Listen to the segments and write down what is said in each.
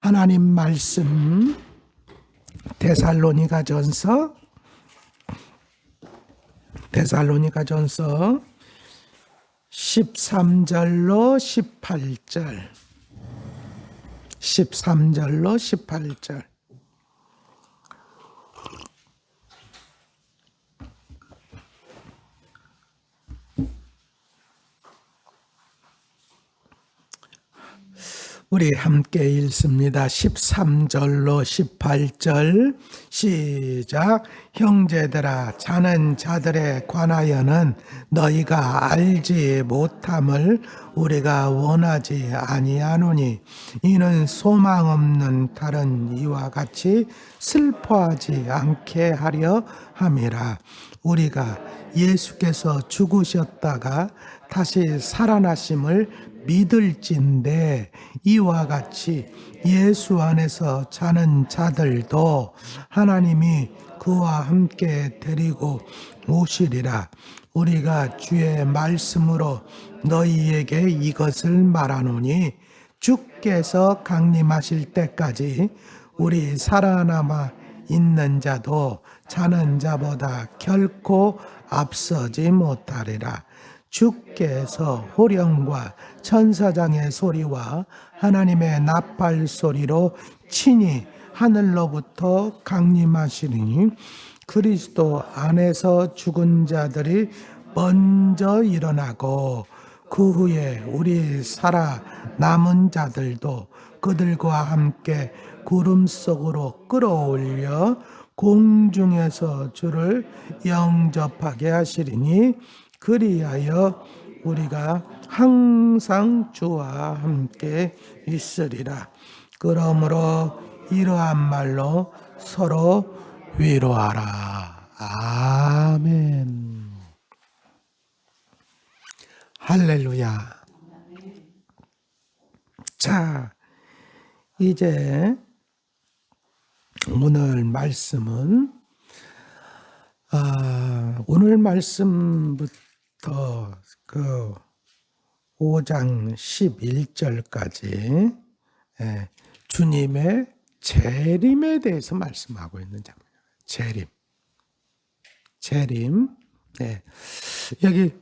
하나님 말씀 데살로니가전서 13절로 18절 13절로 18절 우리 함께 읽습니다. 13절로 18절 시작. 형제들아, 자는 자들에 관하여는 너희가 알지 못함을 우리가 원하지 아니하노니 이는 소망 없는 다른 이와 같이 슬퍼하지 않게 하려 함이라. 우리가 예수께서 죽으셨다가 다시 살아나심을 믿을진대 이와 같이 예수 안에서 자는 자들도 하나님이 그와 함께 데리고 오시리라. 우리가 주의 말씀으로 너희에게 이것을 말하노니 주께서 강림하실 때까지 우리 살아남아 있는 자도 자는 자보다 결코 앞서지 못하리라. 주께서 호령과 천사장의 소리와 하나님의 나팔 소리로 친히 하늘로부터 강림하시니 그리스도 안에서 죽은 자들이 먼저 일어나고 그 후에 우리 살아남은 자들도 그들과 함께 구름 속으로 끌어올려 공중에서 주를 영접하게 하시리니 그리하여 우리가 항상 주와 함께 있으리라. 그러므로 이러한 말로 서로 위로하라. 아멘. 할렐루야. 자, 이제 오늘 말씀은 오늘 말씀부터 그 5장 11절까지 주님의 재림에 대해서 말씀하고 있는 장면이에요. 재림. 네. 여기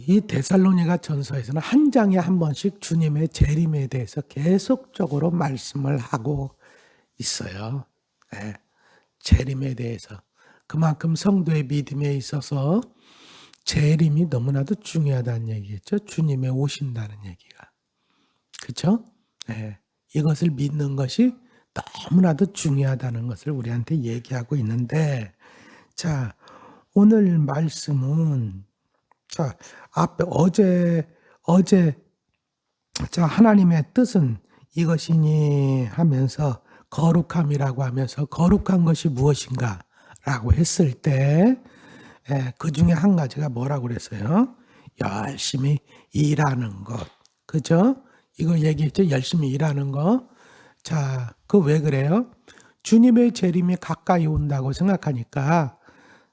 이 데살로니가 전서에서는 한 장에 한 번씩 주님의 재림에 대해서 계속적으로 말씀을 하고 있어요. 네. 재림에 대해서. 그만큼 성도의 믿음에 있어서 재림이 너무나도 중요하다는 얘기겠죠. 주님의 오신다는 얘기가. 그렇죠? 네. 이것을 믿는 것이 너무나도 중요하다는 것을 우리한테 얘기하고 있는데, 자, 오늘 말씀은 자, 앞에 어제 자, 하나님의 뜻은 이것이니 하면서 거룩함이라고 하면서 거룩한 것이 무엇인가 라고 했을 때 그 중에 한 가지가 뭐라고 그랬어요? 열심히 일하는 것. 그죠? 이거 얘기했죠? 열심히 일하는 거. 자, 그 왜 그래요? 주님의 재림이 가까이 온다고 생각하니까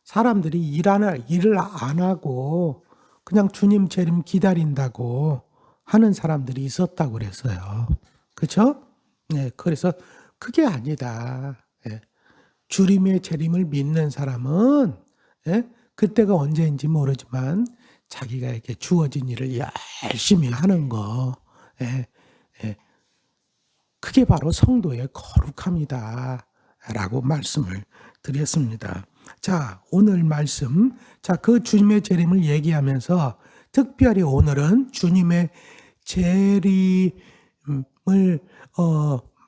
사람들이 일을 안 하고 그냥 주님 재림 기다린다고 하는 사람들이 있었다고 그랬어요. 그렇죠? 네, 그래서 그게 아니다. 주님의 재림을 믿는 사람은 그때가 언제인지 모르지만 자기가 이렇게 주어진 일을 열심히 하는 거, 그게 바로 성도의 거룩함이다 라고 말씀을 드렸습니다. 자, 오늘 말씀, 자, 그 주님의 재림을 얘기하면서 특별히 오늘은 주님의 재림을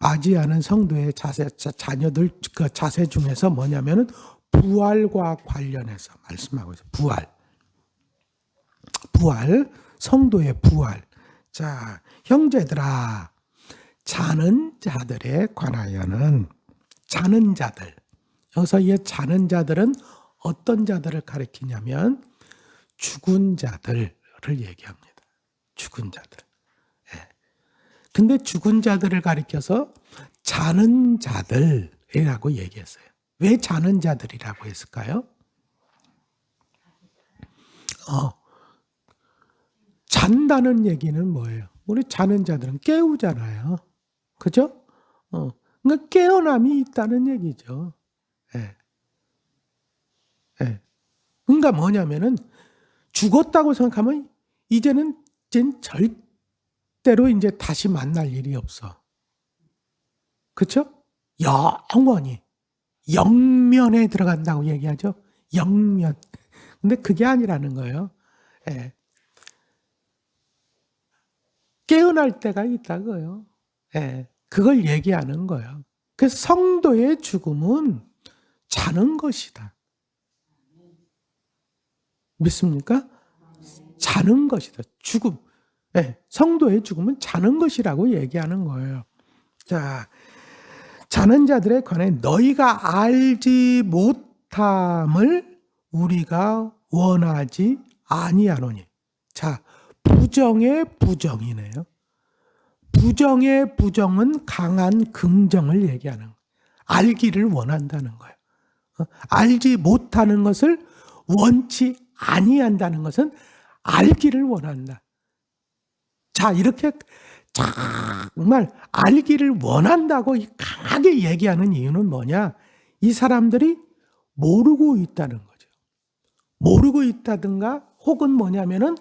맞이하는 성도의 자녀들 그 자세 중에서 뭐냐면은 부활과 관련해서 말씀하고 있어요. 부활, 성도의 부활. 자, 형제들아, 자는 자들에 관하여는 자는 자들. 여기서 이 자는 자들은 어떤 자들을 가리키냐면 죽은 자들을 얘기합니다. 죽은 자들. 근데 죽은 자들을 가리켜서 자는 자들이라고 얘기했어요. 왜 자는 자들이라고 했을까요? 잔다는 얘기는 뭐예요? 우리 자는 자들은 깨우잖아요. 그죠? 그러니까 깨어남이 있다는 얘기죠. 예. 예. 그러니까 뭐냐면은 죽었다고 생각하면 이제는 절대로 이제 다시 만날 일이 없어. 그쵸? 영원히 영면에 들어간다고 얘기하죠. 영면. 근데 그게 아니라는 거예요. 예. 깨어날 때가 있다고요. 예. 그걸 얘기하는 거예요. 그래서 성도의 죽음은 자는 것이다. 믿습니까? 자는 것이다. 죽음. 예. 성도의 죽음은 자는 것이라고 얘기하는 거예요. 자, 자는 자들에 관해 너희가 알지 못함을 우리가 원하지 아니하노니. 자, 부정의 부정이네요. 부정의 부정은 강한 긍정을 얘기하는 거예요. 알기를 원한다는 거예요. 알지 못하는 것을 원치 아니한다는 것은 알기를 원한다. 자, 이렇게 정말 알기를 원한다고 강하게 얘기하는 이유는 뭐냐? 이 사람들이 모르고 있다는 거죠. 모르고 있다든가 혹은 뭐냐면은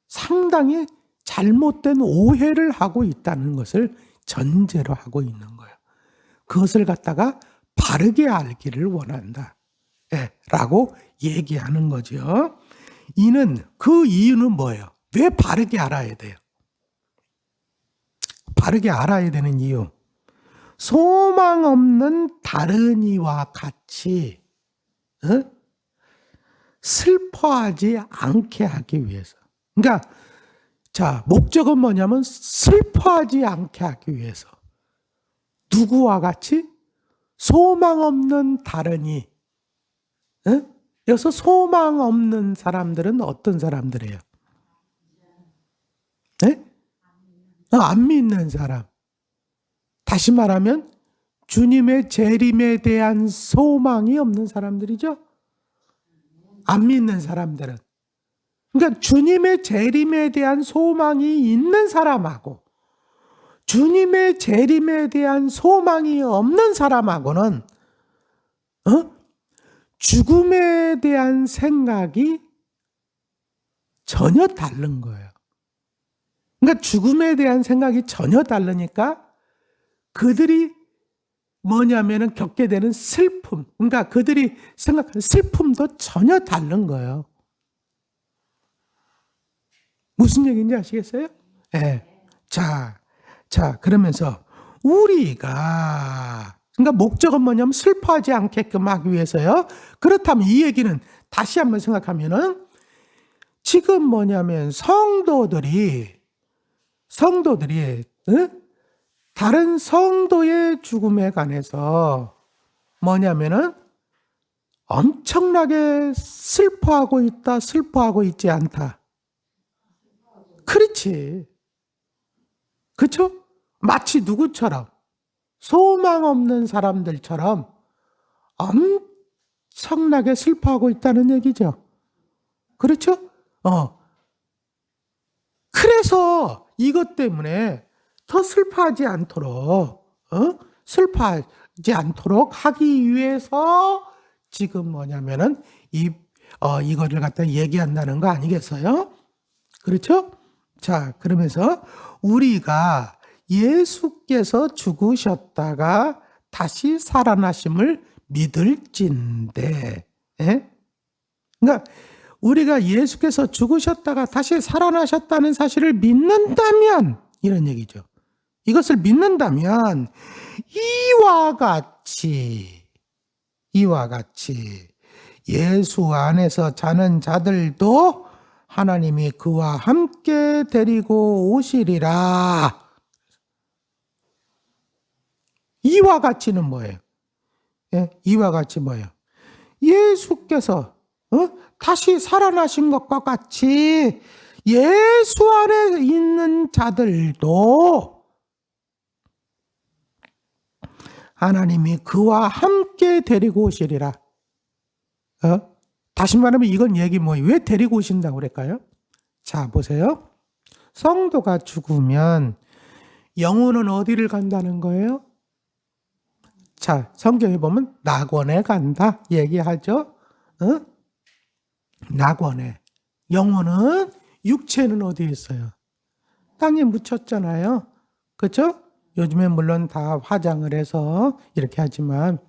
상당히 잘못된 오해를 하고 있다는 것을 전제로 하고 있는 거예요. 그것을 갖다가 바르게 알기를 원한다. 라고 얘기하는 거죠. 그 이유는 뭐예요? 왜 바르게 알아야 돼요? 바르게 알아야 되는 이유. 소망 없는 다른 이와 같이 슬퍼하지 않게 하기 위해서. 그러니까 자, 목적은 뭐냐면 슬퍼하지 않게 하기 위해서. 누구와 같이? 소망 없는 다른 이. 여기서 소망 없는 사람들은 어떤 사람들이에요? 네? 안 믿는 사람. 다시 말하면 주님의 재림에 대한 소망이 없는 사람들이죠. 안 믿는 사람들은. 그러니까 주님의 재림에 대한 소망이 있는 사람하고 주님의 재림에 대한 소망이 없는 사람하고는 죽음에 대한 생각이 전혀 다른 거예요. 그러니까 죽음에 대한 생각이 전혀 다르니까 그들이 뭐냐면은 겪게 되는 슬픔, 그러니까 그들이 생각하는 슬픔도 전혀 다른 거예요. 무슨 얘기인지 아시겠어요? 네. 자, 그러면서 우리가, 그러니까 목적은 뭐냐면 슬퍼하지 않게끔 하기 위해서요. 그렇다면 이 얘기는 다시 한번 생각하면은 지금 뭐냐면 성도들이 다른 성도의 죽음에 관해서 뭐냐면은 엄청나게 슬퍼하고 있다, 슬퍼하고 있지 않다. 그렇지. 그렇죠? 마치 누구처럼 소망 없는 사람들처럼 엄청나게 슬퍼하고 있다는 얘기죠. 그렇죠? 그래서 이것 때문에 더 슬퍼하지 않도록 하기 위해서 지금 뭐냐면은 이거를 갖다 얘기한다는 거 아니겠어요? 그렇죠? 자, 그러면서 우리가 예수께서 죽으셨다가 다시 살아나심을 믿을진대. 그러니까 우리가 예수께서 죽으셨다가 다시 살아나셨다는 사실을 믿는다면, 이런 얘기죠. 이것을 믿는다면 이와 같이 예수 안에서 자는 자들도 하나님이 그와 함께 데리고 오시리라. 이와 같이는 뭐예요? 이와 같이 뭐예요? 예수께서 다시 살아나신 것과 같이 예수 안에 있는 자들도 하나님이 그와 함께 데리고 오시리라. 다시 말하면 이건 얘기 뭐예요? 왜 데리고 오신다고 그럴까요? 자, 보세요. 성도가 죽으면 영혼은 어디를 간다는 거예요? 자, 성경에 보면 낙원에 간다 얘기하죠. 낙원에. 영혼은, 육체는 어디에 있어요? 땅에 묻혔잖아요. 그렇죠? 요즘에 물론 다 화장을 해서 이렇게 하지만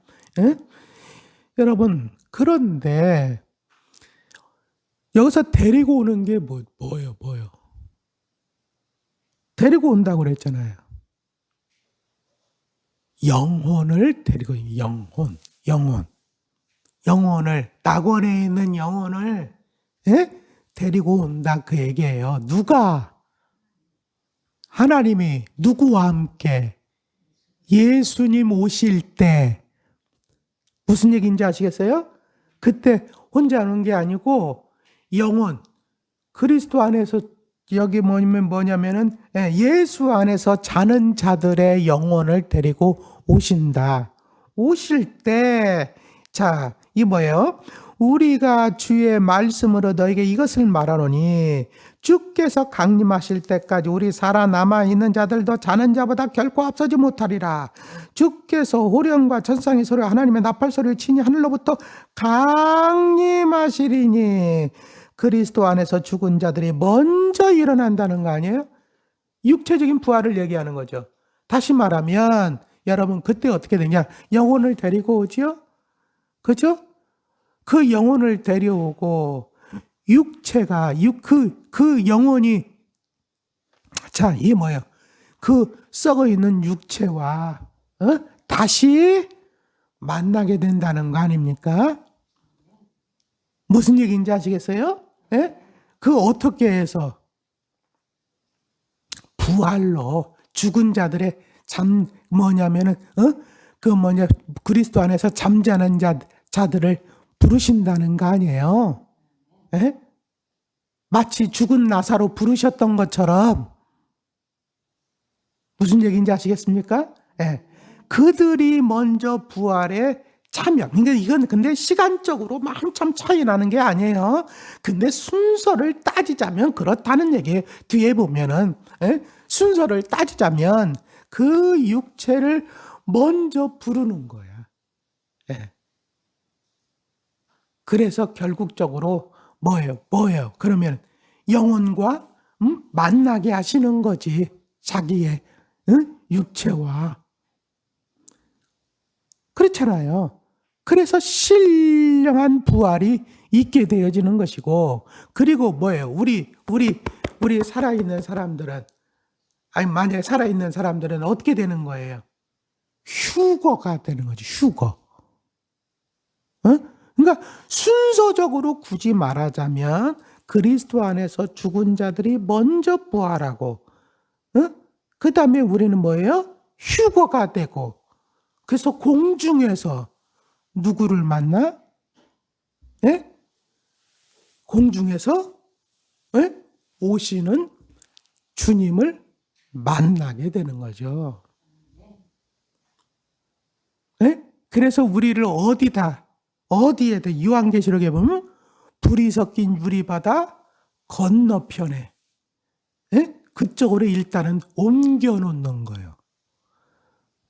여러분, 그런데 여기서 데리고 오는 게 뭐예요? 데리고 온다고 그랬잖아요. 영혼을 데리고, 영혼을, 낙원에 있는 영혼을 데리고 온다 그 얘기예요. 누가? 하나님이 누구와 함께? 예수님 오실 때 무슨 얘기인지 아시겠어요? 그때 혼자 오는 게 아니고 영혼, 그리스도 안에서, 여기 뭐냐면은 예수 안에서 자는 자들의 영혼을 데리고 오신다. 오실 때, 자, 이 뭐예요? 우리가 주의 말씀으로 너에게 이것을 말하노니 주께서 강림하실 때까지 우리 살아남아 있는 자들도 자는 자보다 결코 앞서지 못하리라. 주께서 호령과 천상의 소리와 하나님의 나팔 소리를 치니 하늘로부터 강림하시리니 그리스도 안에서 죽은 자들이 먼저 일어난다는 거 아니에요? 육체적인 부활을 얘기하는 거죠. 다시 말하면 여러분 그때 어떻게 되냐? 영혼을 데리고 오죠? 그죠? 그 영혼을 데려오고 육체가 그 영혼이, 자, 이게 뭐예요? 그 썩어 있는 육체와 다시 만나게 된다는 거 아닙니까? 무슨 얘기인지 아시겠어요? 그 어떻게 해서? 부활로 죽은 자들의 뭐냐면은 그리스도 안에서 잠자는 자들을 부르신다는 거 아니에요? 마치 죽은 나사로 부르셨던 것처럼. 무슨 얘기인지 아시겠습니까? 그들이 먼저 부활에 참여. 그러니까 이건 근데 시간적으로 한참 차이 나는 게 아니에요. 근데 순서를 따지자면 그렇다는 얘기예요. 뒤에 보면은 순서를 따지자면 그 육체를 먼저 부르는 거야. 그래서 결국적으로 뭐예요? 그러면 영혼과 만나게 하시는 거지. 자기의 육체와. 그렇잖아요. 그래서 신령한 부활이 있게 되어지는 것이고, 그리고 뭐예요? 우리 살아있는 사람들은, 만약에 살아있는 사람들은 어떻게 되는 거예요? 휴거가 되는 거지, 휴거. 그러니까 순서적으로 굳이 말하자면 그리스도 안에서 죽은 자들이 먼저 부활하고, 그 다음에 우리는 뭐예요? 휴거가 되고, 그래서 공중에서 누구를 만나? 공중에서 오시는 주님을 만나게 되는 거죠. 그래서 우리를 어디에다 요한계시록에 보면 불이 섞인 유리바다 건너편에 그쪽으로 일단은 옮겨 놓는 거예요.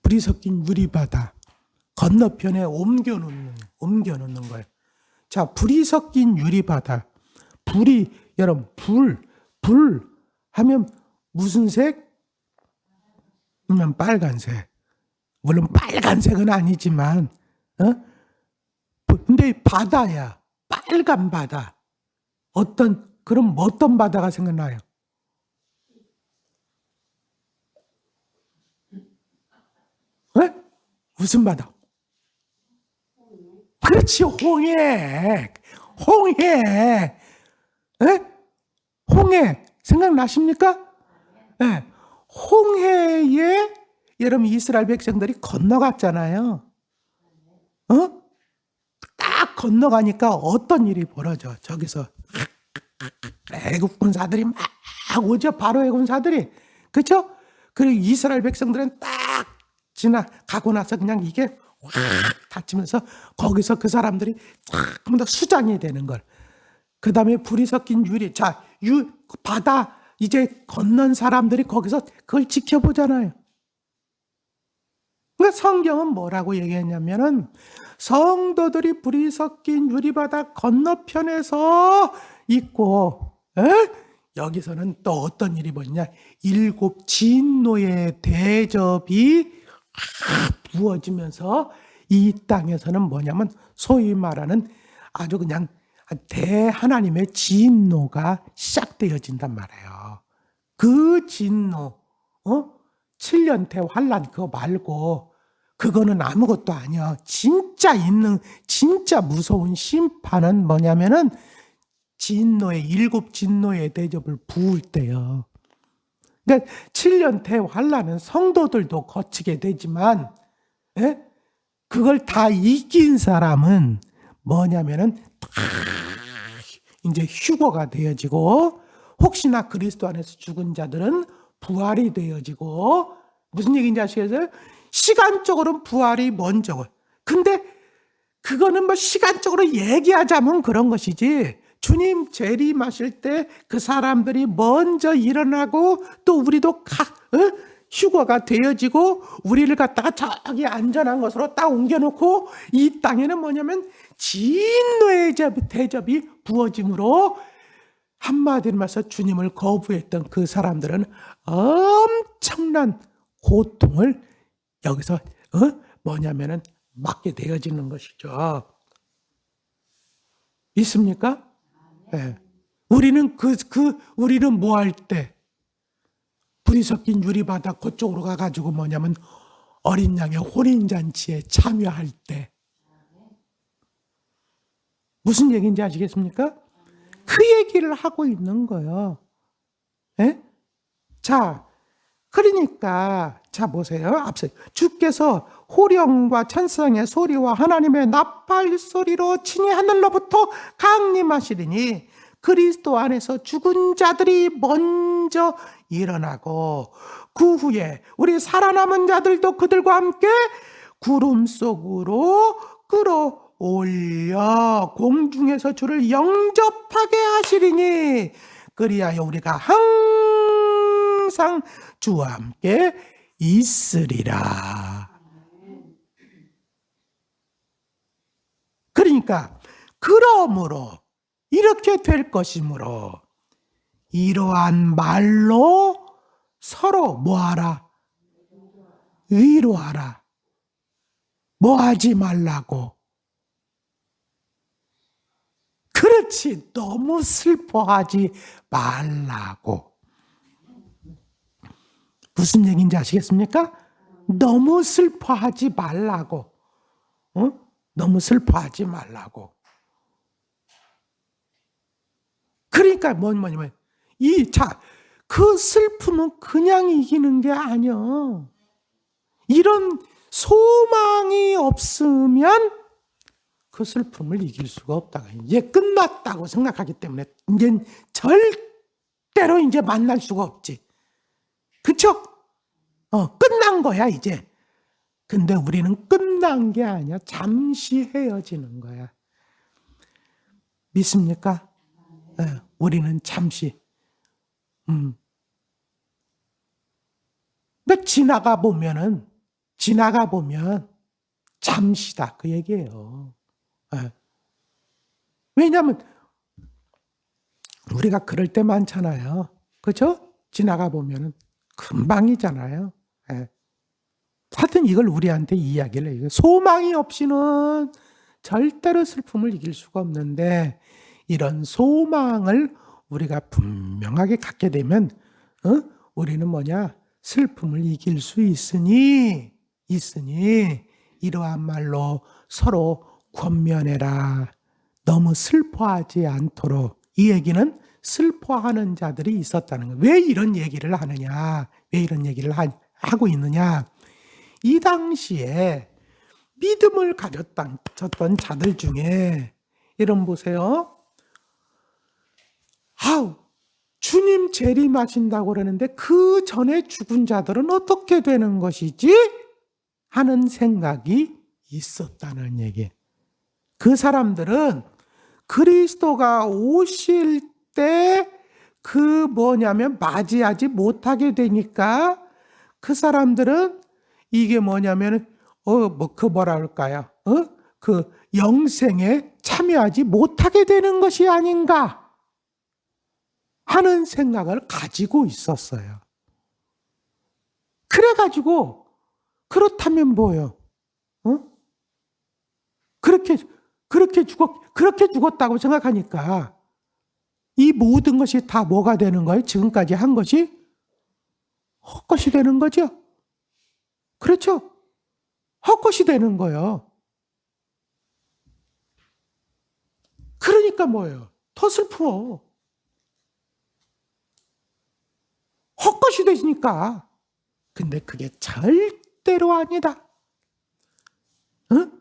불이 섞인 유리바다 건너편에 옮겨 놓는 거예요. 자, 불이 섞인 유리바다. 여러분, 불 하면 무슨 색? 빨간색. 물론 빨간색은 아니지만, 근데 바다야. 빨간 바다. 그럼 어떤 바다가 생각나요? 무슨 바다? 그렇지, 홍해. 홍해 생각나십니까? 홍해에 여러분 이스라엘 백성들이 건너갔잖아요. 딱 건너가니까 어떤 일이 벌어져? 저기서 애굽 군사들이 막 오죠. 바로 애굽 군사들이. 그렇죠? 그리고 이스라엘 백성들은 딱 지나가고 나서 그냥 이게 확 닫히면서 거기서 그 사람들이 쫙 수장이 되는 걸. 그 다음에 불이 섞인 유리. 자, 바다 이제 건넌 사람들이 거기서 그걸 지켜보잖아요. 그러니까 성경은 뭐라고 얘기했냐면은 성도들이 불이 섞인 유리바다 건너편에서 있고, 여기서는 또 어떤 일이 벌어지냐, 7 진노의 대접이 부어지면서 이 땅에서는 뭐냐면 소위 말하는 아주 그냥 대하나님의 진노가 시작되어진단 말이에요. 그 진노, 7년대 환란 그거 말고 그거는 아무것도 아니야. 진짜 무서운 심판은 뭐냐면은 진노의 7 진노의 대접을 부을 때요. 그러니까 7년 대환란은 성도들도 거치게 되지만, 그걸 다 이긴 사람은 뭐냐면은 이제 휴거가 되어지고, 혹시나 그리스도 안에서 죽은 자들은 부활이 되어지고, 무슨 얘기인지 아시겠어요? 시간적으로는 부활이 먼저고, 근데 그거는 뭐 시간적으로 얘기하자면 그런 것이지, 주님 재림하실 때 그 사람들이 먼저 일어나고 또 우리도 휴거가 되어지고 우리를 갖다가 저기 안전한 곳으로 딱 옮겨놓고, 이 땅에는 뭐냐면 진노의 대접이 부어짐으로, 한마디로 말해서 주님을 거부했던 그 사람들은 엄청난 고통을 여기서 뭐냐면은 맞게 되어지는 것이죠. 있습니까? 네. 우리는 우리는 뭐 할 때? 불이 섞인 유리바다 그쪽으로 가가지고 뭐냐면 어린 양의 혼인잔치에 참여할 때. 무슨 얘기인지 아시겠습니까? 그 얘기를 하고 있는 거예요. 자, 그러니까 자 보세요. 앞서 주께서 호령과 천상의 소리와 하나님의 나팔 소리로 친히 하늘로부터 강림하시리니 그리스도 안에서 죽은 자들이 먼저 일어나고, 그 후에 우리 살아남은 자들도 그들과 함께 구름 속으로 끌어올려 공중에서 주를 영접하게 하시리니 그리하여 우리가 항상 주와 함께 있으리라. 그러니까 그러므로 이렇게 될 것이므로 이러한 말로 서로 뭐하라? 위로하라. 뭐하지 말라고. 그렇지, 너무 슬퍼하지 말라고. 무슨 얘기인지 아시겠습니까? 너무 슬퍼하지 말라고. 너무 슬퍼하지 말라고. 그러니까 뭐냐면 그 슬픔은 그냥 이기는 게 아니야. 이런 소망이 없으면 그 슬픔을 이길 수가 없다. 이제 끝났다고 생각하기 때문에 이제 절대로 이제 만날 수가 없지. 그쵸? 끝난 거야 이제. 근데 우리는 끝난 게 아니야. 잠시 헤어지는 거야. 믿습니까? 우리는 잠시. 근데 지나가 보면 잠시다 그 얘기예요. 왜냐하면 우리가 그럴 때 많잖아요. 그렇죠? 지나가 보면은 금방이잖아요. 하여튼 이걸 우리한테 이야기를 해요. 소망이 없이는 절대로 슬픔을 이길 수가 없는데, 이런 소망을 우리가 분명하게 갖게 되면 우리는 슬픔을 이길 수 있으니 이러한 말로 서로 권면해라. 너무 슬퍼하지 않도록. 이 얘기는 슬퍼하는 자들이 있었다는 거예요. 왜 이런 얘기를 하느냐? 왜 이런 얘기를 하고 있느냐? 이 당시에 믿음을 가졌던 자들 중에 이런 보세요. 주님 재림하신다고 그러는데 그 전에 죽은 자들은 어떻게 되는 것이지? 하는 생각이 있었다는 얘기. 그 사람들은 그리스도가 오실 때 맞이하지 못하게 되니까 그 사람들은 이게 뭐냐면 뭐라 그럴까요? 그 영생에 참여하지 못하게 되는 것이 아닌가 하는 생각을 가지고 있었어요. 그래가지고 그렇다면 뭐예요? 그렇게 죽었다고 생각하니까 이 모든 것이 다 뭐가 되는 거예요? 지금까지 한 것이 헛것이 되는 거죠. 그렇죠? 헛것이 되는 거예요. 그러니까 뭐예요? 더 슬퍼. 헛것이 되니까. 근데 그게 절대로 아니다. 응?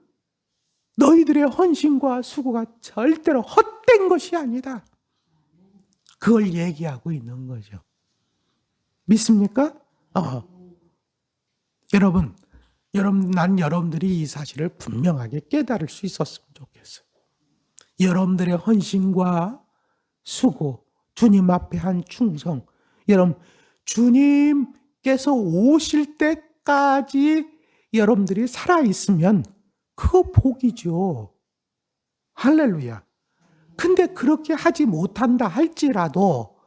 너희들의 헌신과 수고가 절대로 헛된 것이 아니다. 그걸 얘기하고 있는 거죠. 믿습니까? 난 여러분들이 이 사실을 분명하게 깨달을 수 있었으면 좋겠어요. 여러분들의 헌신과 수고, 주님 앞에 한 충성, 여러분 주님께서 오실 때까지 여러분들이 살아있으면 그거 복이죠. 할렐루야. 근데 그렇게 하지 못한다 할지라도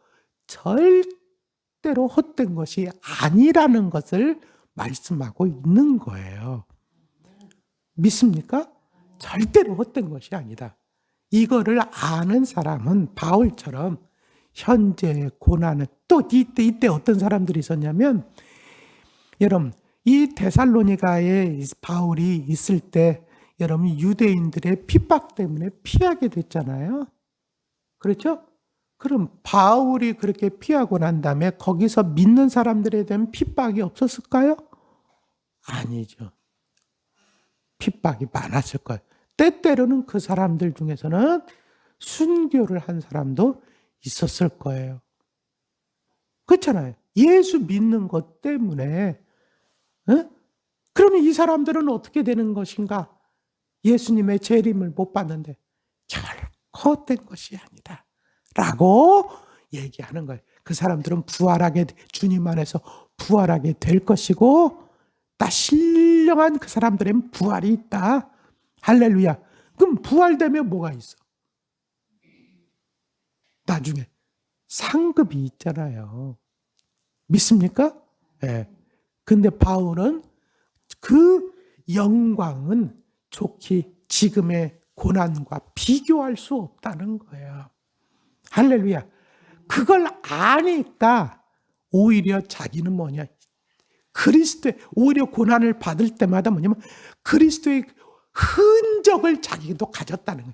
절대로 헛된 것이 아니라는 것을 말씀하고 있는 거예요. 믿습니까? 절대로 헛된 것이 아니다. 이거를 아는 사람은 바울처럼 현재의 고난은 또 이때 어떤 사람들이 있었냐면 여러분 이 데살로니가에 바울이 있을 때 여러분 유대인들의 핍박 때문에 피하게 됐잖아요. 그렇죠? 그럼 바울이 그렇게 피하고 난 다음에 거기서 믿는 사람들에 대한 핍박이 없었을까요? 아니죠. 핍박이 많았을 거예요. 때때로는 그 사람들 중에서는 순교를 한 사람도 있었을 거예요. 그렇잖아요. 예수 믿는 것 때문에. 그러면 이 사람들은 어떻게 되는 것인가? 예수님의 재림을 못 봤는데 결코 헛된 것이 아니다 라고 얘기하는 거예요. 그 사람들은 주님 안에서 부활하게 될 것이고 다 신령한 그 사람들은 부활이 있다. 할렐루야. 그럼 부활되면 뭐가 있어? 나중에 상급이 있잖아요. 믿습니까? 네. 근데 바울은 그 영광은 좋게 지금의 고난과 비교할 수 없다는 거예요. 할렐루야. 그걸 아니까 오히려 자기는 뭐냐? 오히려 고난을 받을 때마다 뭐냐면 그리스도의 흔적을 자기도 가졌다는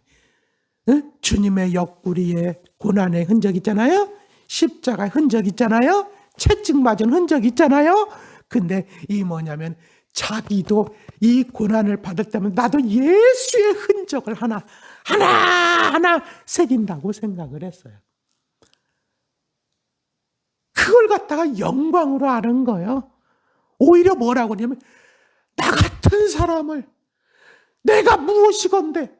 거예요. 주님의 옆구리에 고난의 흔적 있잖아요. 십자가 흔적 있잖아요. 채찍 맞은 흔적 있잖아요. 근데 이 뭐냐면 자기도 이 고난을 받을 때면 나도 예수의 흔적을 하나 새긴다고 생각을 했어요. 그걸 갖다가 영광으로 아는 거예요. 오히려 뭐라고 하냐면 나 같은 사람을 내가 무엇이건데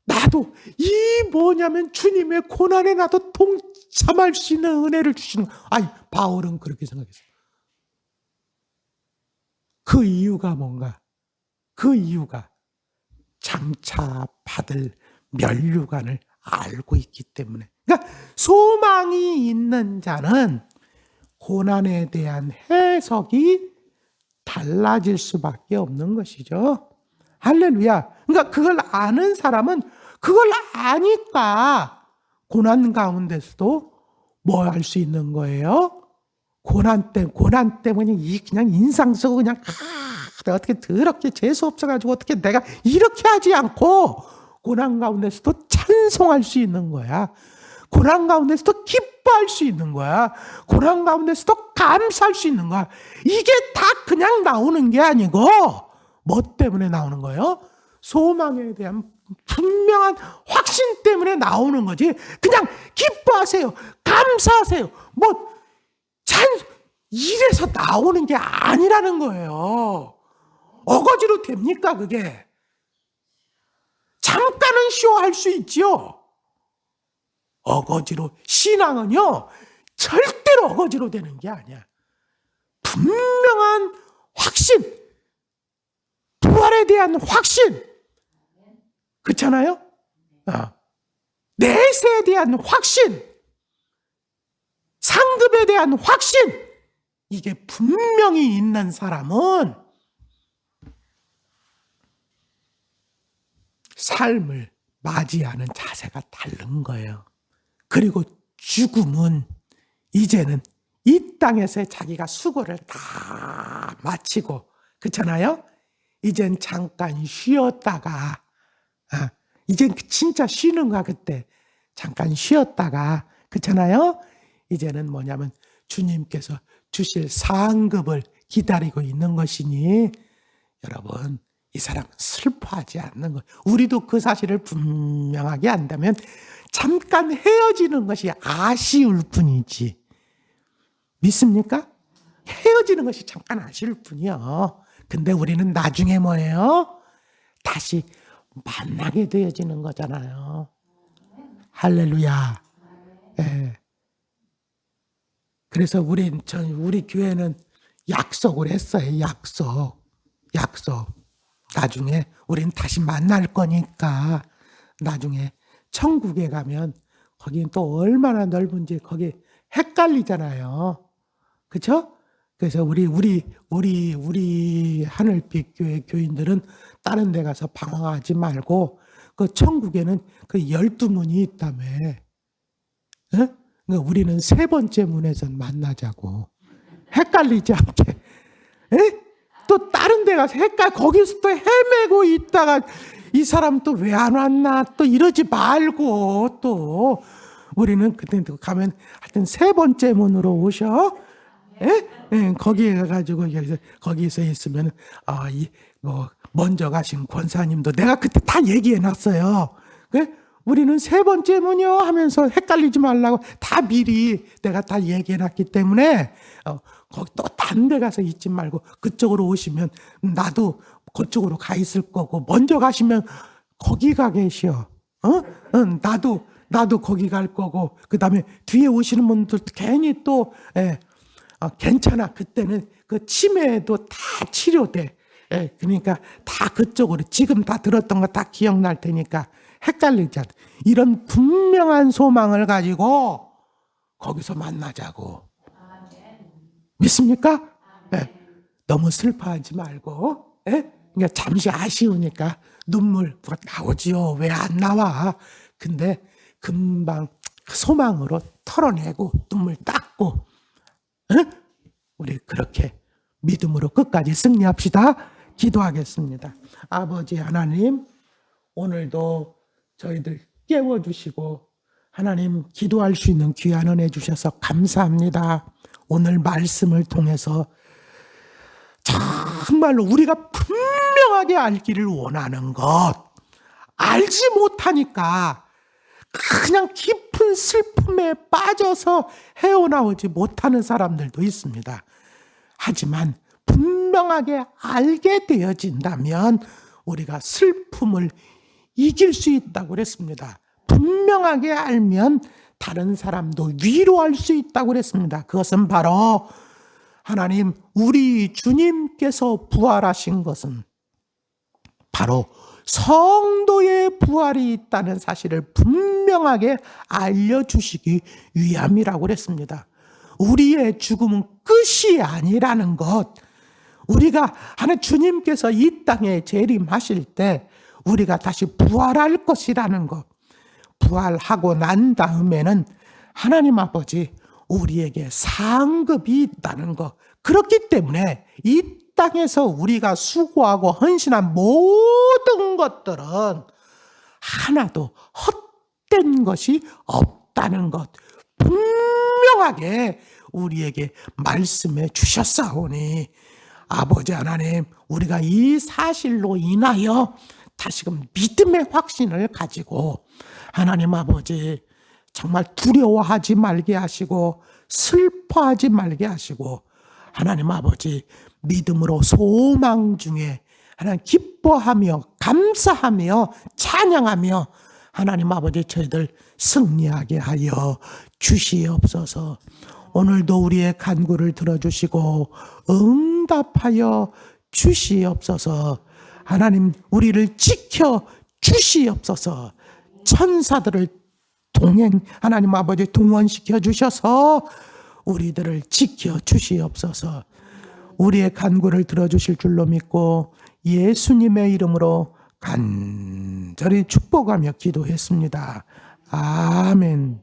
나도 이 뭐냐면 주님의 고난에 나도 동참할 수 있는 은혜를 주시는 거예요. 아니 바울은 그렇게 생각했어요. 그 이유가 뭔가? 그 이유가 장차 받을 면류관을 알고 있기 때문에. 그러니까 소망이 있는 자는 고난에 대한 해석이 달라질 수밖에 없는 것이죠. 할렐루야. 그러니까 그걸 아는 사람은 그걸 아니까 고난 가운데서도 뭐 할 수 있는 거예요? 고난 때문에 그냥 인상 쓰고 그냥 내가 어떻게 더럽게 재수 없어가지고 어떻게 내가 이렇게 하지 않고 고난 가운데서도 찬송할 수 있는 거야. 고난 가운데서도 기뻐할 수 있는 거야. 고난 가운데서도 감사할 수 있는 거야. 이게 다 그냥 나오는 게 아니고 뭐 때문에 나오는 거예요? 소망에 대한 분명한 확신 때문에 나오는 거지. 그냥 기뻐하세요. 감사하세요. 이래서 나오는 게 아니라는 거예요. 어거지로 됩니까 그게? 잠깐은 쇼할 수 있지요. 어거지로 신앙은요 절대로 어거지로 되는 게 아니야. 분명한 확신, 부활에 대한 확신, 그렇잖아요? 내세에 대한 확신, 상급에 대한 확신, 이게 분명히 있는 사람은 삶을 맞이하는 자세가 다른 거예요. 그리고 죽음은 이제는 이 땅에서 자기가 수고를 다 마치고, 그렇잖아요? 이젠 잠깐 쉬었다가, 이젠 진짜 쉬는 거야. 그때 잠깐 쉬었다가, 그렇잖아요? 이제는 뭐냐면 주님께서 주실 상급을 기다리고 있는 것이니, 여러분, 이 사람은 슬퍼하지 않는 것. 우리도 그 사실을 분명하게 안다면 잠깐 헤어지는 것이 아쉬울 뿐이지. 믿습니까? 헤어지는 것이 잠깐 아쉬울 뿐이요. 근데 우리는 나중에 뭐예요? 다시 만나게 되어지는 거잖아요. 할렐루야. 예. 그래서 우리 교회는 약속을 했어요. 약속. 나중에 우린 다시 만날 거니까 나중에 천국에 가면 거긴 또 얼마나 넓은지 거기 헷갈리잖아요. 그렇죠? 그래서 우리 하늘빛 교회 교인들은 다른 데 가서 방황하지 말고 그 천국에는 그 12문이 있다며. 그러니까 우리는 세 번째 문에서 만나자고. 헷갈리지 않게. 또 다른 데 가서 거기서 또 헤매고 있다가 이 사람 또 왜 안 왔나 또 이러지 말고, 또 우리는 그때 가면 하여튼 세 번째 문으로 오셔. 거기에 가가지고 거기서 있으면 먼저 가신 권사님도 내가 그때 다 얘기해 놨어요. 우리는 세 번째 문이요 하면서 헷갈리지 말라고 다 미리 내가 다 얘기해 놨기 때문에 거기 또 딴 데 가서 있지 말고 그쪽으로 오시면 나도 그쪽으로 가 있을 거고, 먼저 가시면 거기 가 계셔. 나도 거기 갈 거고, 그 다음에 뒤에 오시는 분들 괜히 또 괜찮아. 그때는 그 치매도 다 치료돼. 그러니까 다 그쪽으로 지금 다 들었던 거 다 기억날 테니까 헷갈리지 않아. 이런 분명한 소망을 가지고 거기서 만나자고. 믿습니까? 너무 슬퍼하지 말고, 그러니까 잠시 아쉬우니까 눈물 나오지요. 왜 안 나와? 근데 금방 소망으로 털어내고 눈물 닦고, 우리 그렇게 믿음으로 끝까지 승리합시다. 기도하겠습니다. 아버지 하나님, 오늘도 저희들 깨워주시고 하나님 기도할 수 있는 귀한 은혜 주셔서 감사합니다. 오늘 말씀을 통해서 정말로 우리가 분명하게 알기를 원하는 것, 알지 못하니까 그냥 깊은 슬픔에 빠져서 헤어나오지 못하는 사람들도 있습니다. 하지만 분명하게 알게 되어진다면 우리가 슬픔을 이길 수 있다고 그랬습니다. 분명하게 알면 다른 사람도 위로할 수 있다고 그랬습니다. 그것은 바로 하나님, 우리 주님께서 부활하신 것은 바로 성도의 부활이 있다는 사실을 분명하게 알려주시기 위함이라고 그랬습니다. 우리의 죽음은 끝이 아니라는 것, 우리가 하나님 주님께서 이 땅에 재림하실 때 우리가 다시 부활할 것이라는 것, 부활하고 난 다음에는 하나님 아버지 우리에게 상급이 있다는 것, 그렇기 때문에 이 땅에서 우리가 수고하고 헌신한 모든 것들은 하나도 헛된 것이 없다는 것 분명하게 우리에게 말씀해 주셨사오니, 아버지 하나님, 우리가 이 사실로 인하여 다시금 믿음의 확신을 가지고 하나님 아버지 정말 두려워하지 말게 하시고 슬퍼하지 말게 하시고, 하나님 아버지 믿음으로 소망 중에 하나님 기뻐하며 감사하며 찬양하며 하나님 아버지 저희들 승리하게 하여 주시옵소서. 오늘도 우리의 간구를 들어주시고 응답하여 주시옵소서. 하나님 우리를 지켜 주시옵소서. 천사들을 하나님 아버지 동원시켜 주셔서 우리들을 지켜 주시옵소서. 우리의 간구를 들어주실 줄로 믿고 예수님의 이름으로 간절히 축복하며 기도했습니다. 아멘.